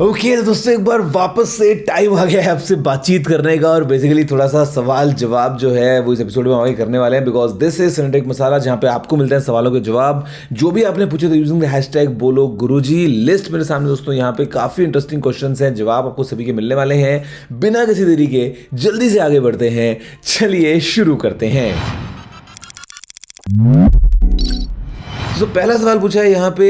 Okay तो दोस्तों एक बार वापस से टाइम आ गया है आपसे बातचीत करने का और बेसिकली थोड़ा सा सवाल जवाब जो है वो इस एपिसोड में आगे करने वाले हैं बिकॉज दिस इज सनटेक मसाला जहां पे आपको मिलते हैं सवालों के जवाब जो भी आपने पूछे थे यूजिंग द हैशटैग बोलो गुरुजी लिस्ट मेरे सामने दोस्तों यहाँ पे काफ़ी इंटरेस्टिंग क्वेश्चंस हैं जवाब आपको सभी के मिलने वाले हैं बिना किसी देरी के जल्दी से आगे बढ़ते हैं चलिए शुरू करते हैं। तो पहला सवाल पूछा है यहाँ पे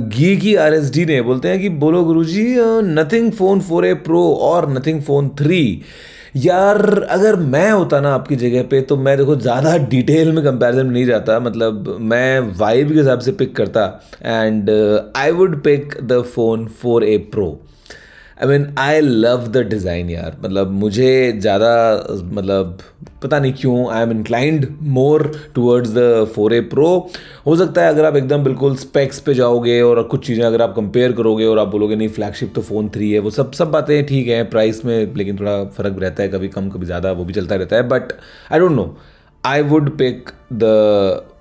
घी की RSD ने बोलते हैं कि बोलो गुरुजी नथिंग फोन 4A प्रो और नथिंग फोन 3 यार अगर मैं होता ना आपकी जगह पे तो मैं देखो ज़्यादा डिटेल में कंपैरिजन में नहीं जाता मतलब मैं वाइब के हिसाब से पिक करता and I would pick the phone 4A pro. I mean I love the design यार मतलब मुझे ज़्यादा मतलब पता नहीं क्यों I am inclined more towards the 4A pro. हो सकता है अगर आप एकदम बिल्कुल स्पेक्स पे जाओगे और कुछ चीज़ें अगर आप कंपेयर करोगे और आप बोलोगे नहीं फ्लैगशिप तो फ़ोन 3 है वो सब बातें ठीक है प्राइस में लेकिन थोड़ा फ़र्क रहता है कभी कम कभी ज़्यादा वो भी चलता रहता है but I don't know I would pick the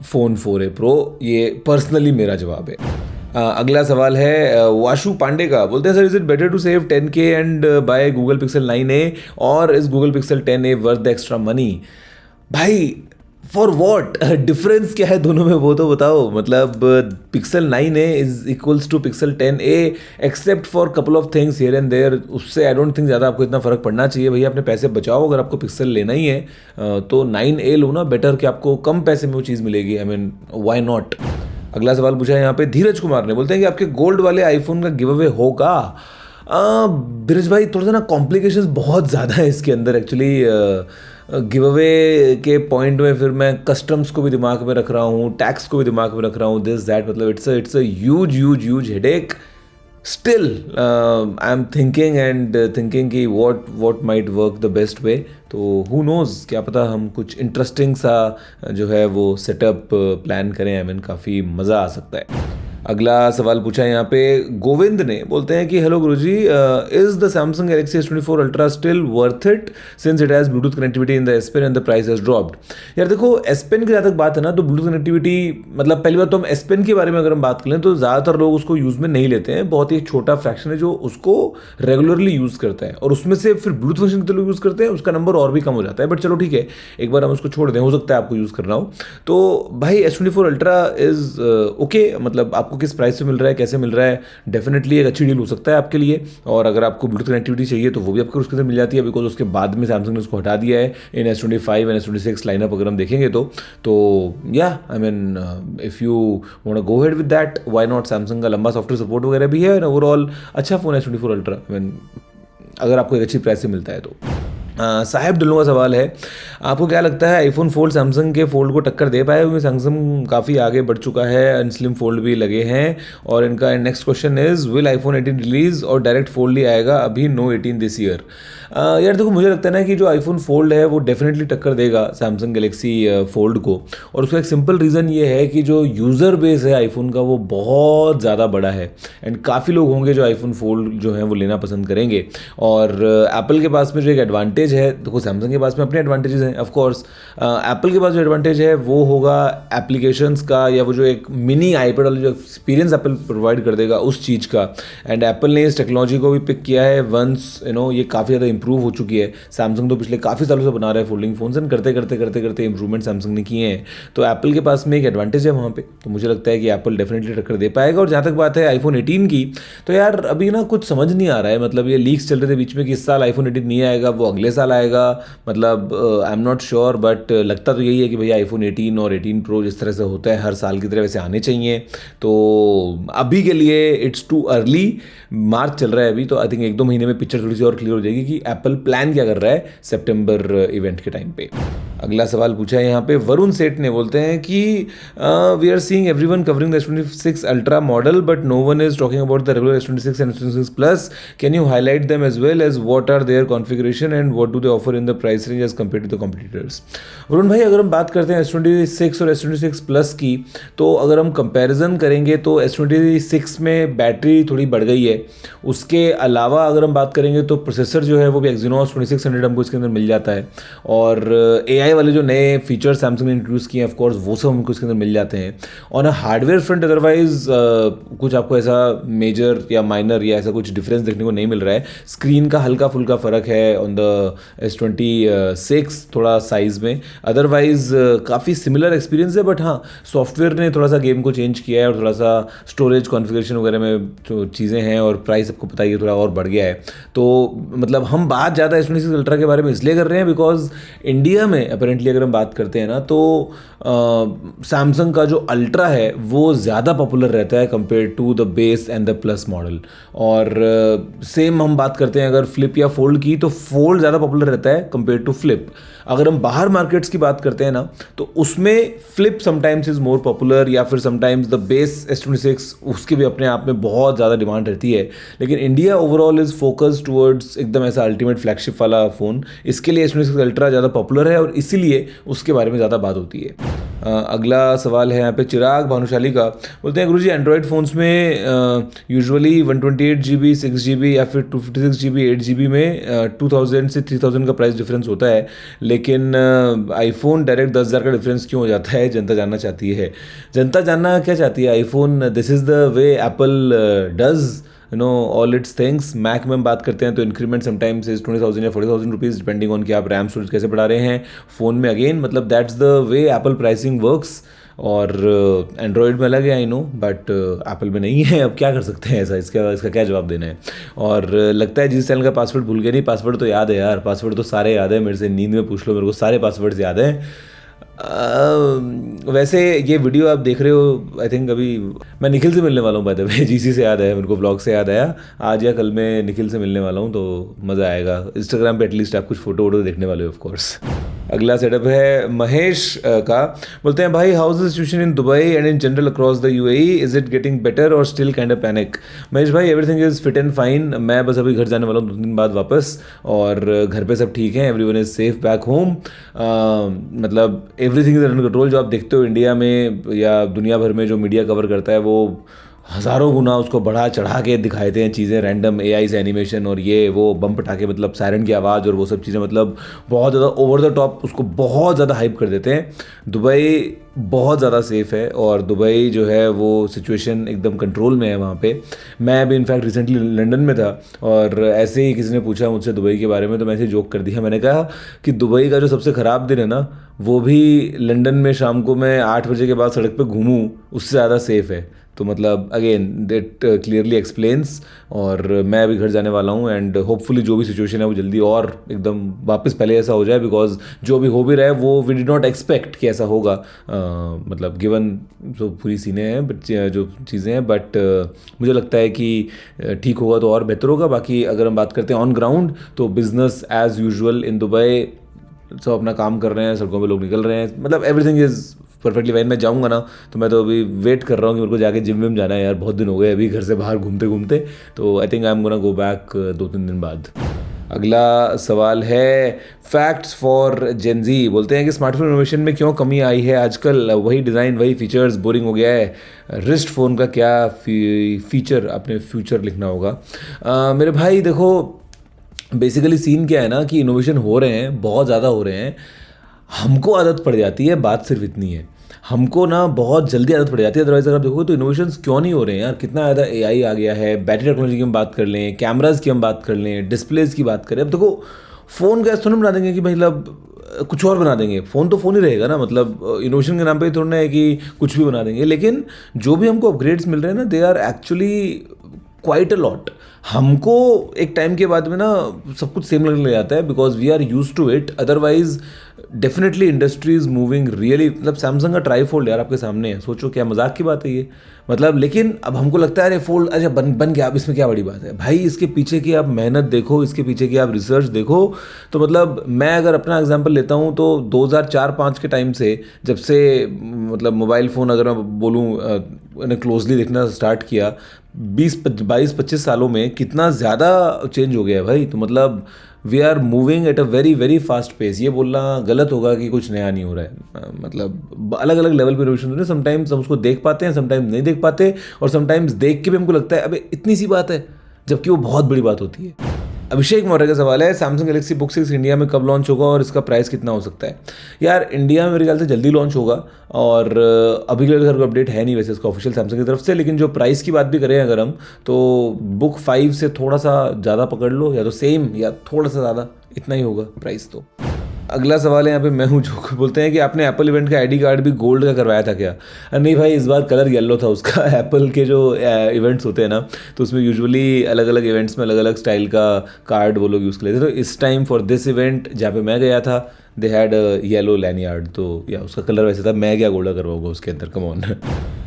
phone 4A pro. ये पर्सनली मेरा जवाब है। अगला सवाल है वाशु पांडे का बोलते हैं sir is it better to save 10K and buy Google Pixel 9A और is Google Pixel 10A worth the extra money. भाई फॉर वॉट डिफरेंस क्या है दोनों में वो तो बताओ मतलब Pixel 9A is equals to Pixel 10A except for couple of things here and there उससे आई डोंट थिंक ज़्यादा आपको इतना फ़र्क पड़ना चाहिए। भैया अपने पैसे बचाओ अगर आपको पिक्सल लेना ही है तो 9A लो ना बेटर कि आपको कम पैसे में वो चीज़ मिलेगी। I mean why not. अगला सवाल पूछा है यहाँ पे धीरज कुमार ने बोलते हैं कि आपके गोल्ड वाले आईफोन का गिव अवे होगा। धीरज भाई थोड़ा सा ना कॉम्प्लिकेशंस बहुत ज़्यादा है इसके अंदर एक्चुअली गिव अवे के पॉइंट में फिर मैं कस्टम्स को भी दिमाग में रख रहा हूँ टैक्स को भी दिमाग में रख रहा हूँ दिस दैट मतलब it's a huge headache. Still I am thinking and thinking कि what might work the best way तो हु नोज़ क्या पता हम कुछ इंटरेस्टिंग सा जो है वो सेटअप प्लान करें। आई मीन काफ़ी मज़ा आ सकता है। अगला सवाल पूछा है यहाँ पे गोविंद ने बोलते हैं कि hello Guruji is the Samsung Galaxy S24 ultra still worth it since it has Bluetooth connectivity in the S Pen and the price has dropped. यार देखो S Pen की जहाँ तक बात है ना तो ब्लूटूथ कनेक्टिविटी मतलब पहली बात तो हम S Pen के बारे में अगर हम बात करें तो ज़्यादातर लोग उसको यूज़ में नहीं लेते हैं। बहुत ही छोटा फ्रैक्शन है जो उसको रेगुलरली यूज़ करता है और उसमें से फिर ब्लूटूथ फंक्शन के लोग यूज़ करते हैं उसका नंबर और भी कम हो जाता है। बट चलो ठीक है एक बार हम उसको छोड़ दें हो सकता है आपको यूज़ करना हो तो भाई S24 अल्ट्रा इज़ ओके मतलब आपको किस प्राइस पे मिल रहा है कैसे मिल रहा है डेफिनेटली एक अच्छी डील हो सकता है आपके लिए। और अगर आपको ब्लूटूथ कनेक्टिविटी चाहिए तो वो भी आपको उसके अंदर मिल जाती है बिकॉज उसके बाद में सैमसंग ने उसको हटा दिया है इन S25 एंड S26 लाइनअप अगर हम देखेंगे तो या I mean if you want to go head with that why not. Samsung का लंबा सॉफ्टवेयर सपोर्ट वगैरह भी है ओवरऑल अच्छा फ़ोन है S24 अल्ट्रा। आई मीन अगर आपको एक अच्छी प्राइस से मिलता है तो। साहिब ढुल्लों का सवाल है आपको क्या लगता है आईफोन फोल्ड सैमसंग के फोल्ड को टक्कर दे पाए क्योंकि सैमसंग काफ़ी आगे बढ़ चुका है एंड स्लिम फोल्ड भी लगे हैं। और इनका next question is will iPhone 18 release और डायरेक्ट फोल्ड ही आएगा अभी नो 18 दिस ईयर। यार देखो मुझे लगता है ना कि जो आईफोन फोल्ड है वो डेफिनेटली टक्कर देगा सैमसंग गैलेक्सी फोल्ड को और उसका एक सिंपल रीज़न ये है कि जो यूज़र बेस है आईफोन का वो बहुत ज़्यादा बड़ा है एंड काफ़ी लोग होंगे जो आईफोन फोल्ड जो है वो लेना पसंद करेंगे। और एप्पल के पास में जो एक एडवांटेज है देखो सैमसंग के पास में अपने एडवांटेजेस हैं ऑफ कोर्स एप्पल के पास जो एडवांटेज है वो होगा एप्लीकेशंस का या वो जो एक मिनी आईपैड वाला जो एक्सपीरियंस एप्पल प्रोवाइड कर देगा उस चीज़ का। एंड एप्पल ने इस टेक्नोलॉजी को भी पिक किया है वंस ये काफ़ी ज़्यादा इंप्रूव हो चुकी है। सैमसंग तो पिछले काफ़ी सालों से बना रहा है फोल्डिंग फोन्स एंड करते इंप्रूवमेंट सैमसंग ने किए हैं तो एप्पल के पास में एक एडवांटेज है वहाँ पे तो मुझे लगता है कि एप्पल डेफिनेटली टक्कर दे पाएगा। और जहाँ तक बात है आईफोन 18 की तो यार अभी ना कुछ समझ नहीं आ रहा है मतलब ये लीक्स चल रहे थे बीच में कि इस साल आईफोन 18 नहीं आएगा वो अगले साल आएगा मतलब I am not sure but लगता तो यही है कि भैया आईफोन 18 और 18 प्रो जिस तरह से होता है हर साल की तरह वैसे आने चाहिए। तो अभी के लिए इट्स टू अर्ली मार्च चल रहा है अभी तो आई थिंक 1-2 महीने में पिक्चर थोड़ी सी और क्लियर हो जाएगी कि एप्पल प्लान क्या कर रहा है सितंबर इवेंट के टाइम पे। अगला सवाल पूछा है यहाँ पे वरुण सेठ ने बोलते हैं कि we are seeing everyone covering the S26 ultra model but no one is talking about the regular S26 and S26 plus can you highlight them as well as what are their configuration and what do they offer in the price range as compare to the competitors. Varun भाई अगर हम बात करते हैं S26 और S26 plus की तो अगर हम कंपैरिजन करेंगे तो S26 में बैटरी थोड़ी बढ़ गई है। उसके अलावा अगर हम बात करेंगे तो प्रोसेसर जो है वो भी Exynos 2600 हमको इसके अंदर मिल जाता है और AI नए वाले जो नए फीचर सैमसंग ने इंट्रोड्यूस किए हैं ऑफ कोर्स वो सब हमको इसके अंदर मिल जाते हैं। On a hardware front otherwise कुछ आपको ऐसा मेजर या माइनर या ऐसा कुछ डिफरेंस देखने को नहीं मिल रहा है। स्क्रीन का हल्का फुल्का फ़र्क है ऑन द S26 थोड़ा साइज़ में, अदरवाइज काफ़ी सिमिलर एक्सपीरियंस है। बट हाँ, सॉफ्टवेयर ने थोड़ा सा गेम को चेंज किया है और थोड़ा सा स्टोरेज कॉन्फ़िगरेशन वगैरह में जो चीज़ें हैं और प्राइस आपको पता ही है थोड़ा और बढ़ गया है। तो मतलब हम बात ज़्यादा S26 अल्ट्रा के बारे में इसलिए कर रहे हैं बिकॉज इंडिया में अपेरेंटली अगर हम बात करते हैं ना तो सैमसंग का जो अल्ट्रा है वो ज़्यादा पॉपुलर रहता है compare to the base and the plus model. और सेम हम बात करते हैं अगर फ्लिप या फोल्ड की, तो फोल्ड ज़्यादा पॉपुलर रहता है कंपेयर टू फ्लिप। अगर हम बाहर मार्केट्स की बात करते हैं ना तो उसमें flip sometimes is more popular, या फिर समटाइम्स द बेस S26 उसकी भी अपने आप में बहुत ज़्यादा डिमांड रहती है। लेकिन India overall is focused towards एकदम ऐसा अल्टीमेट फ्लैगशिप वाला फ़ोन, इसके लिए S26 अल्ट्रा ज़्यादा पॉपुलर है और इसीलिए उसके बारे में ज़्यादा बात होती है। अगला सवाल है यहाँ पे चिराग भानुशाली का, बोलते हैं गुरुजी एंड्रॉयड फ़ोन्स में यूजुअली 128 GB 6 GB या फिर 256 GB 8 GB में 2000 से 3000 का प्राइस डिफरेंस होता है, लेकिन आईफोन डायरेक्ट 10,000 का डिफरेंस क्यों हो जाता है, जनता जानना चाहती है। जनता जानना क्या चाहती है iPhone, this is the way Apple does all its things. Mac में हम बात करते हैं तो इंक्रीमेंट समटाइम्स इज 20,000 या 40,000 रुपीज़ डिपेंडिंग ऑन कि आप रैम स्टोरेज कैसे बढ़ा रहे हैं। फ़ोन में अगेन मतलब that's the way Apple pricing works. और एंड्रॉयड में अलग है आई नो, बट एप्पल में नहीं है। अब क्या कर सकते हैं ऐसा, इसका क्या जवाब देना है। और लगता है जिस चैनल का पासवर्ड भूल गया, नहीं पासवर्ड तो याद है यार, पासवर्ड तो सारे याद है, मेरे से नींद में पूछ लो, मेरे को सारे पासवर्ड्स याद हैं। वैसे ये वीडियो आप देख रहे हो आई थिंक अभी मैं निखिल से मिलने वाला हूँ, बाय द वे जीसी से याद है मेरे को, ब्लॉग से याद आया, आज या कल मैं निखिल से मिलने वाला हूँ तो मज़ा आएगा। इंस्टाग्राम पे एटलीस्ट आप कुछ फोटो वोटो देखने वाले हो ऑफ कोर्स। अगला सेटअप है महेश का, बोलते हैं भाई how is the situation in Dubai and in general across the UAE, is it getting better और still kind of panic. Mahesh भाई everything is fit and fine, मैं बस अभी घर जाने वाला हूँ 2 दिन बाद वापस, और घर पे सब ठीक है, everyone is safe back home. मतलब एवरीथिंग इज अंडर कंट्रोल। जो आप देखते हो इंडिया में या दुनिया भर में जो मीडिया कवर करता है वो हज़ारों गुना उसको बढ़ा चढ़ा के दिखाते हैं चीज़ें, रैंडम AI से एनिमेशन और ये वो बम पटाखे, मतलब सायरन की आवाज़ और वो सब चीज़ें, मतलब बहुत ज़्यादा ओवर द टॉप उसको बहुत ज़्यादा हाइप कर देते हैं। दुबई बहुत ज़्यादा सेफ़ है और दुबई जो है वो सिचुएशन एकदम कंट्रोल में है वहाँ पे। मैं अभी इनफैक्ट रिसेंटली लंदन में था और ऐसे ही किसी ने पूछा मुझसे दुबई के बारे में, तो मैं ऐसे जोक कर दिया, मैंने कहा कि दुबई का जो सबसे ख़राब दिन है ना वो भी लंदन में शाम को मैं 8 बजे के बाद सड़क पे घूमूं उससे ज़्यादा सेफ़ है। तो मतलब अगेन दैट क्लियरली एक्सप्लेन्स। और मैं अभी घर जाने वाला हूँ एंड होपफुली जो भी सिचुएशन है वो जल्दी और एकदम वापस पहले ऐसा हो जाए, बिकॉज जो भी हो भी रहा है वो वी डिड नॉट एक्सपेक्ट कि ऐसा होगा। मतलब गिवन जो पूरी सीने हैं जो चीज़ें हैं, बट मुझे लगता है कि ठीक होगा तो और बेहतर होगा। बाकी अगर हम बात करते हैं ऑन ग्राउंड तो business as usual in Dubai, सब अपना काम कर रहे हैं, सड़कों पे लोग निकल रहे हैं, मतलब एवरीथिंग इज़ परफेक्टली फाइन। मैं जाऊँगा ना तो मैं तो अभी वेट कर रहा हूँ कि मेरे को जाके जिम विम जाना है यार, बहुत दिन हो गए अभी घर से बाहर घूमते घूमते, तो I think I am gonna go back 2-3 दिन बाद। अगला सवाल है फैक्ट्स फॉर जेनजी, बोलते हैं कि स्मार्टफोन इनोवेशन में क्यों कमी आई है आजकल, वही डिज़ाइन वही फीचर्स, बोरिंग हो गया है। रिस्ट फ़ोन का क्या फीचर, अपने फ्यूचर लिखना होगा। मेरे भाई देखो बेसिकली सीन क्या है ना कि इनोवेशन हो रहे हैं, बहुत ज़्यादा हो रहे हैं, हमको आदत पड़ जाती है, बात सिर्फ इतनी है, हमको ना बहुत जल्दी आदत पड़ जाती है। अदरवाइज अगर आप देखोगे तो इनोवेशंस क्यों नहीं हो रहे हैं यार, कितना ज़्यादा AI आ गया है, बैटरी टेक्नोलॉजी की हम बात कर लें, कैमराज़ की हम बात कर लें, डिस्प्लेज़ की बात करें। अब देखो फ़ोन का ऐसा थोड़ा बना देंगे कि मतलब कुछ और बना देंगे, फ़ोन तो फ़ोन ही रहेगा ना, मतलब इनोवेशन के नाम पे थोड़ा ना है कि कुछ भी बना देंगे। लेकिन जो भी हमको अपग्रेड्स मिल रहे हैं ना, they are actually quite a lot. हमको एक टाइम के बाद में ना सब कुछ सेम लगने लग जाता है because we are use to it. Otherwise definitely industry is moving really, मतलब सैमसंग का ट्राईफोल्ड यार आपके सामने है, सोचो क्या मजाक की बात है ये, मतलब। लेकिन अब हमको लगता है अरे फोल्ड अच्छा बन गया, अब इसमें क्या बड़ी बात है भाई, इसके पीछे की आप मेहनत देखो, इसके पीछे की आप रिसर्च देखो। तो मतलब मैं अगर अपना एग्जांपल लेता हूँ तो 2004-05 के टाइम से, जब से मतलब मोबाइल फ़ोन अगर मैं बोलूँ मैंने क्लोजली देखना स्टार्ट किया, 22-25 सालों में कितना ज़्यादा चेंज हो गया है भाई। तो मतलब we are moving at a very very fast pace. ये बोलना गलत होगा कि कुछ नया नहीं हो रहा है, मतलब अलग अलग लेवल पे इनोवेशन हो रहे हैं। समटाइम्स हम उसको देख पाते हैं, समटाइम्स नहीं देख पाते, और समटाइम्स देख के भी हमको लगता है अबे इतनी सी बात है, जबकि वो बहुत बड़ी बात होती है। अभिषेक मौर्य का सवाल है, सैमसंग गैलेक्सी बुक 6 इंडिया में कब लॉन्च होगा और इसका प्राइस कितना हो सकता है? यार इंडिया में मेरे ख्याल से जल्दी लॉन्च होगा, और अभी के लिए कोई अपडेट है नहीं वैसे इसका ऑफिशियल सैमसंग की तरफ से, लेकिन जो प्राइस की बात भी करें अगर हम, तो बुक 5 से थोड़ा सा ज़्यादा पकड़ लो, या तो सेम या थोड़ा सा ज़्यादा, इतना ही होगा प्राइस तो। अगला सवाल है यहाँ पे मैं हूँ जो बोलते हैं कि आपने एप्पल इवेंट का आईडी कार्ड भी गोल्ड का करवाया था क्या? नहीं भाई, इस बार कलर येलो था उसका। एप्पल के जो इवेंट्स होते हैं ना, तो उसमें यूजुअली अलग अलग इवेंट्स में अलग अलग स्टाइल का कार्ड वो लोग यूज़ कर लेते हैं। तो इस टाइम फॉर दिस इवेंट जहाँ पे मैं गया था, दे हैड येलो लैनियार्ड, तो या उसका कलर वैसे था। मैं क्या गोल्डा करवाऊंगा उसके अंदर, कम ऑन।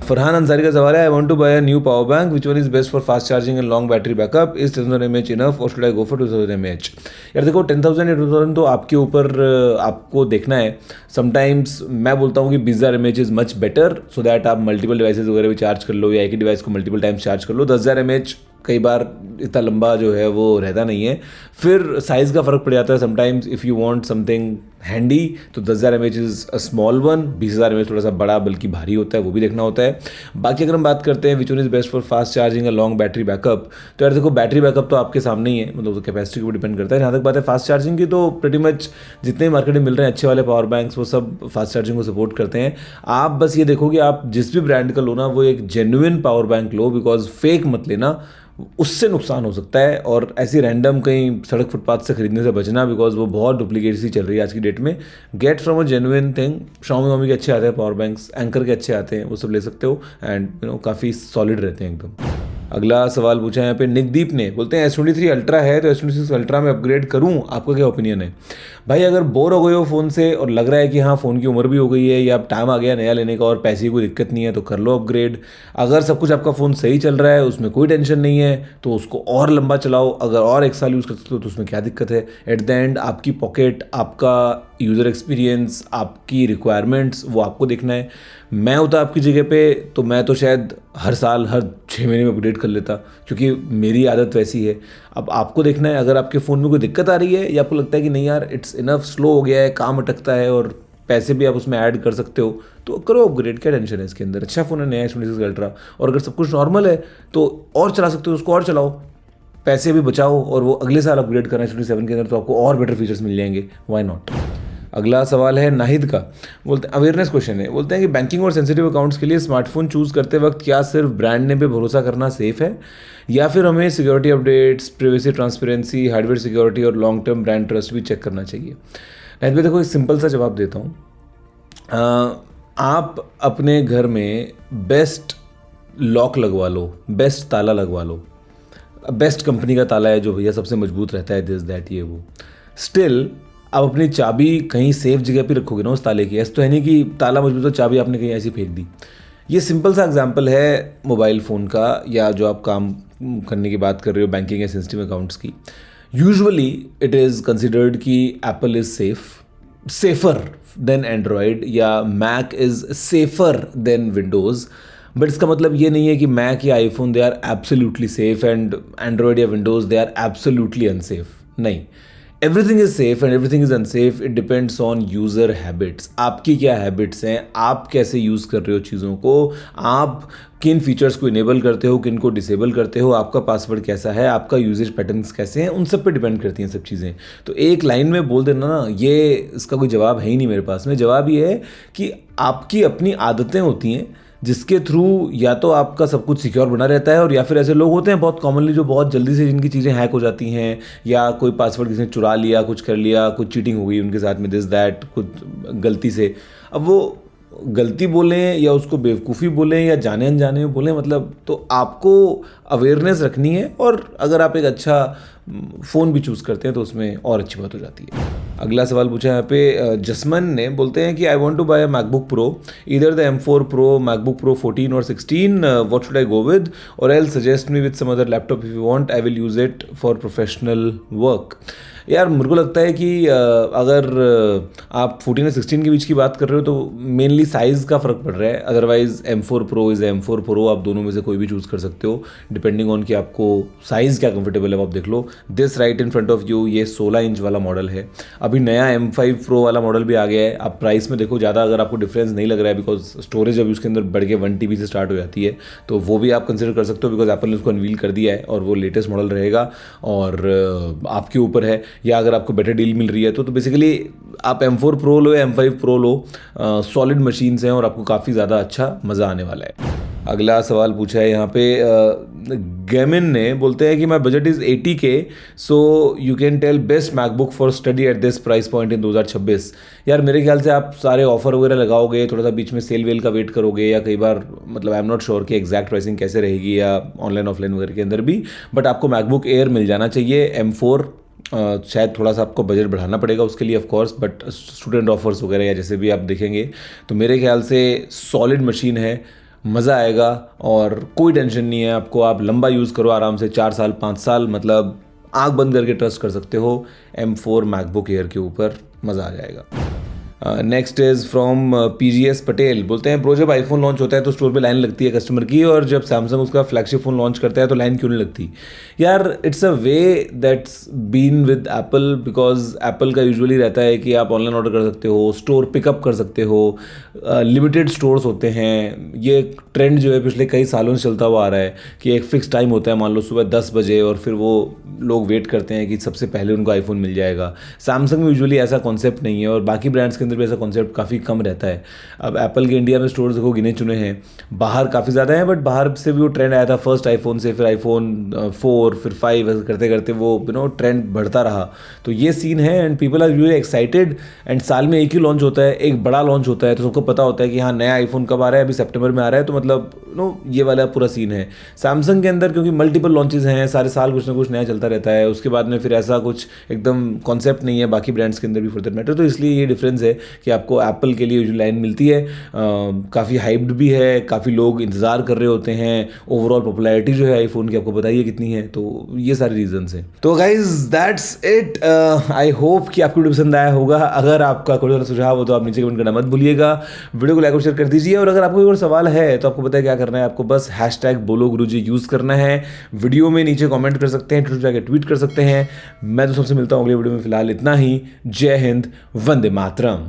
फरहान अंसारी का सवाल है, I want to buy a new power bank, which one is best for fast charging and long battery backup, is 10,000 mAh enough or should I go for 2,000 mAh? यार देखो, 10,000 या 2,000 तो आपके ऊपर आपको देखना है। समटाइम्स मैं बोलता हूँ कि 20,000 mAh is much better, so that आप मल्टीपल डिवाइसेज वगैरह भी चार्ज कर लो, या एक ही डिवाइस को मल्टीपल टाइम्स चार्ज कर लो। 10,000 mAh कई बार इतना लंबा जो है वो रहता नहीं है, फिर साइज़ का फ़र्क पड़ जाता है। Sometimes if you want something handy तो 10,000 mAh is a small one, 20,000 mAh थोड़ा सा बड़ा बल्कि भारी होता है, वो भी देखना होता है। बाकी अगर हम बात करते हैं which one is best for fast charging और लॉन्ग बैटरी बैकअप, तो यार देखो, बैटरी बैकअप तो आपके सामने ही है, मतलब तो कैपेसिटी के ऊपर डिपेंड करता है। जहाँ तक बात है फास्ट चार्जिंग की, तो प्रेटी मच जितने मार्केट में मिल रहे हैं अच्छे वाले पावर बैंक्स, वो सब फास्ट चार्जिंग को सपोर्ट करते हैं। आप बस ये देखो कि आप जिस भी ब्रांड का लो ना, वो एक genuine power bank low, because fake मत लेना, उससे नुकसान हो सकता है। और ऐसी रैंडम कहीं सड़क फुटपाथ से खरीदने से बचना, बिकॉज वो बहुत डुप्लीकेट सी चल रही है आज की डेट में। Get from a genuine thing. Xiaomi के अच्छे आते हैं पावर बैंक्स, एंकर के अच्छे आते हैं, वो सब ले सकते हो, एंड काफ़ी सॉलिड रहते हैं एकदम। अगला सवाल पूछा है यहाँ पे निकदीप ने, बोलते हैं S23 अल्ट्रा है तो S26 अल्ट्रा में अपग्रेड करूँ, आपका क्या ओपिनियन है? भाई अगर बोर हो गए हो फ़ोन से और लग रहा है कि हाँ फ़ोन की उम्र भी हो गई है या अब टाइम आ गया नया लेने का और पैसे की कोई दिक्कत नहीं है, तो कर लो अपग्रेड। अगर सब कुछ आपका फ़ोन सही चल रहा है, उसमें कोई टेंशन नहीं है, तो उसको और लंबा चलाओ। अगर और 1 साल यूज़ कर सकते हो तो उसमें क्या दिक्कत है? एट द एंड आपकी पॉकेट, आपका यूज़र एक्सपीरियंस, आपकी रिक्वायरमेंट्स, वो आपको देखना है। मैं होता आपकी जगह पे तो मैं तो शायद हर साल, हर 6 महीने में अपडेट कर लेता, क्योंकि मेरी आदत वैसी है। अब आपको देखना है, अगर आपके फ़ोन में कोई दिक्कत आ रही है या आपको लगता है कि नहीं यार इट्स इनफ, स्लो हो गया है, काम अटकता है और पैसे भी आप उसमें ऐड कर सकते हो, तो करो अपग्रेड। क्या टेंशन है इसके अंदर? अच्छा फ़ोन है, नया S26 अल्ट्रा, और अगर सब कुछ नॉर्मल है तो और चला सकते हो, उसको और चलाओ, पैसे भी बचाओ, और वो अगले साल अपग्रेड करना है S27 के अंदर, तो आपको और बेटर फीचर्स मिल जाएंगे। Why not? अगला सवाल है नाहिद का, बोलते हैं अवेयरनेस क्वेश्चन है, बोलते हैं कि बैंकिंग और सेंसिटिव अकाउंट्स के लिए स्मार्टफोन चूज़ करते वक्त क्या सिर्फ ब्रांड नेम पे भरोसा करना सेफ है, या फिर हमें security updates, privacy, transparency, hardware security और लॉन्ग टर्म ब्रांड ट्रस्ट भी चेक करना चाहिए? नाहिद भाई देखो, एक सिंपल सा जवाब देता हूँ। आप अपने घर में बेस्ट लॉक लगवा लो, बेस्ट ताला लगवा लो, बेस्ट कंपनी का ताला है जो भैया सबसे मजबूत रहता है, दिस दैट ये वो, स्टिल आप अपनी चाबी कहीं सेफ जगह पे रखोगे ना उस ताले की। ऐसा तो है नहीं कि ताला मजबूत हो, चाबी आपने कहीं ऐसी फेंक दी। ये सिंपल सा एग्जांपल है मोबाइल फ़ोन का, या जो आप काम करने की बात कर रहे हो बैंकिंग या सेंसिटिव अकाउंट्स की। यूजुअली इट इज़ कंसिडर्ड कि Apple is safer than Android, या Mac is safer than Windows. But इसका मतलब ये नहीं है कि मैक या iPhone they are absolutely safe and Android या Windows they are absolutely unsafe. नहीं, everything is safe and everything is unsafe, it depends on user habits. आपकी क्या हैबिट्स हैं, आप कैसे यूज़ कर रहे हो चीज़ों को, आप किन फीचर्स को इनेबल करते हो, किन को डिसेबल करते हो, आपका पासवर्ड कैसा है, आपका यूजेज पैटर्न्स कैसे हैं, उन सब पे डिपेंड करती हैं सब चीज़ें। तो एक लाइन में बोल देना ना, ये इसका कोई जवाब है ही नहीं मेरे पास में। जवाब ये है कि आपकी अपनी आदतें होती हैं जिसके थ्रू या तो आपका सब कुछ सिक्योर बना रहता है, और या फिर ऐसे लोग होते हैं बहुत कॉमनली जो बहुत जल्दी से जिनकी चीज़ें हैक हो जाती हैं, या कोई पासवर्ड किसी ने चुरा लिया, कुछ कर लिया, कुछ चीटिंग हो गई उनके साथ में, दिस दैट, कुछ गलती से। अब वो गलती बोलें या उसको बेवकूफ़ी बोलें या जाने अनजाने में बोलें, मतलब तो आपको अवेयरनेस रखनी है। और अगर आप एक अच्छा फ़ोन भी चूज़ करते हैं तो उसमें और अच्छी बात हो जाती है। अगला सवाल पूछा यहाँ पे जसमन ने, बोलते हैं कि I want to buy a MacBook Pro, either the M4 Pro, MacBook Pro 14 और 16, what should I go with, और else suggest me with some other laptop if you want, I will use it for professional work. यार मेरे को लगता है कि अगर आप 14 और 16 के बीच की बात कर रहे हो तो मेनली साइज़ का फ़र्क पड़ रहा है। Otherwise M4 Pro is M4 Pro, आप दोनों में से कोई भी चूज़ कर सकते हो डिपेंडिंग ऑन कि आपको साइज़ क्या कंफर्टेबल है वो आप देख लो। This right in front of you, ये 16 इंच वाला मॉडल है। अभी नया M5 Pro वाला मॉडल भी आ गया है। आप प्राइस में देखो ज़्यादा अगर आपको डिफरेंस नहीं लग रहा है, बिकॉज स्टोरेज अभी उसके अंदर बढ़ के 1 TB से स्टार्ट हो जाती है, तो वो भी आप कंसिडर कर सकते हो बिकॉज एप्पल ने उसको अनवील कर दिया है और वो लेटेस्ट मॉडल रहेगा और आपके ऊपर है। या अगर आपको बेटर डील मिल रही है तो बेसिकली आप M4 Pro लो या M5 Pro लो, सॉलिड मशीन्स हैं और आपको काफ़ी ज़्यादा अच्छा मज़ा आने वाला है। अगला सवाल पूछा है यहाँ पे गेमिन ने, बोलते हैं कि my budget is 80K, so you can tell best MacBook for study at this price point in 2026। यार मेरे ख्याल से आप सारे ऑफर वगैरह लगाओगे, थोड़ा सा बीच में सेल वेल का वेट करोगे, या कई बार मतलब आई एम नॉट श्योर कि एग्जैक्ट प्राइसिंग कैसे रहेगी या ऑनलाइन ऑफलाइन वगैरह के अंदर भी, बट आपको मैकबुक एयर मिल जाना चाहिए M4। शायद थोड़ा सा आपको बजट बढ़ाना पड़ेगा उसके लिए of course, but student offers वगैरह या जैसे भी आप देखेंगे तो मेरे ख्याल से सॉलिड मशीन है, मज़ा आएगा और कोई टेंशन नहीं है आपको। आप लंबा यूज़ करो आराम से, 4 साल 5 साल, मतलब आंख बंद करके ट्रस्ट कर सकते हो M4 मैकबुक एयर के ऊपर, मज़ा आ जाएगा। Next is from PGS Patel, बोलते हैं ब्रो जब आईफोन लॉन्च होता है तो स्टोर पे लाइन लगती है कस्टमर की, और जब सैमसंग उसका फ्लैगशिप फ़ोन लॉन्च करता है तो लाइन क्यों नहीं लगती? यार it's a way that's been with Apple, because Apple का यूजुअली रहता है कि आप ऑनलाइन ऑर्डर कर सकते हो, स्टोर पिकअप कर सकते हो, लिमिटेड स्टोर्स होते हैं। ये ट्रेंड जो है पिछले कई सालों से चलता हुआ आ रहा है कि एक फ़िक्स टाइम होता है, मान लो सुबह 10 बजे, और फिर वो लोग वेट करते हैं कि सबसे पहले उनको आईफोन मिल जाएगा। सैमसंग में यूजुअली ऐसा कॉन्सेप्ट नहीं है और बाकी ब्रांड्स के अंदर भी ऐसा कॉन्सेप्ट काफ़ी कम रहता है। अब एप्पल के इंडिया में स्टोर्स देखो गिने चुने हैं, बाहर काफ़ी ज़्यादा हैं, बट बाहर से भी वो ट्रेंड आया था फर्स्ट आईफोन से, फिर iPhone 4, फिर 5, ऐसे करते करते वो ट्रेंड बढ़ता रहा। तो ये सीन है and people are really excited. And साल में एक ही लॉन्च होता है, एक बड़ा लॉन्च होता है, तो सबको पता होता है कि हाँ नया आईफोन कब आ रहा है, अभी सितंबर में आ रहा है, तो मतलब ये वाला पूरा सीन है। सैमसंग के अंदर क्योंकि मल्टीपल लॉन्चेस हैं, सारे साल कुछ ना कुछ नया चलता रहता है, उसके बाद में फिर ऐसा कुछ एकदम कॉन्सेप्ट नहीं है बाकी ब्रांड्स के अंदर भी फॉर दैट मैटर। तो इसलिए ये डिफरेंस है कि आपको एप्पल के लिए जो लाइन मिलती है काफ़ी हाइप्ड भी है, काफ़ी लोग इंतज़ार कर रहे होते हैं, ओवरऑल पॉपुलैरिटी जो है आईफोन की आपको बताइए कितनी है, तो ये सारे रीजंस हैं। तो guys that's it, I hope कि आपको वीडियो पसंद आया होगा। अगर आपका कोई सुझाव हो तो आप नीचे कमेंट करना मत भूलिएगा, वीडियो को लाइक और शेयर कर दीजिए, और अगर आपको कोई और सवाल है तो आपको पता है क्या करना है, आपको बस #बोलोगुरुजी यूज़ करना है, वीडियो में नीचे कमेंट कर सकते हैं, ट्विटर जाके ट्वीट कर सकते हैं। मैं तो सबसे मिलता हूँ अगले वीडियो में, फिलहाल इतना ही। जय हिंद, वंदे मातरम।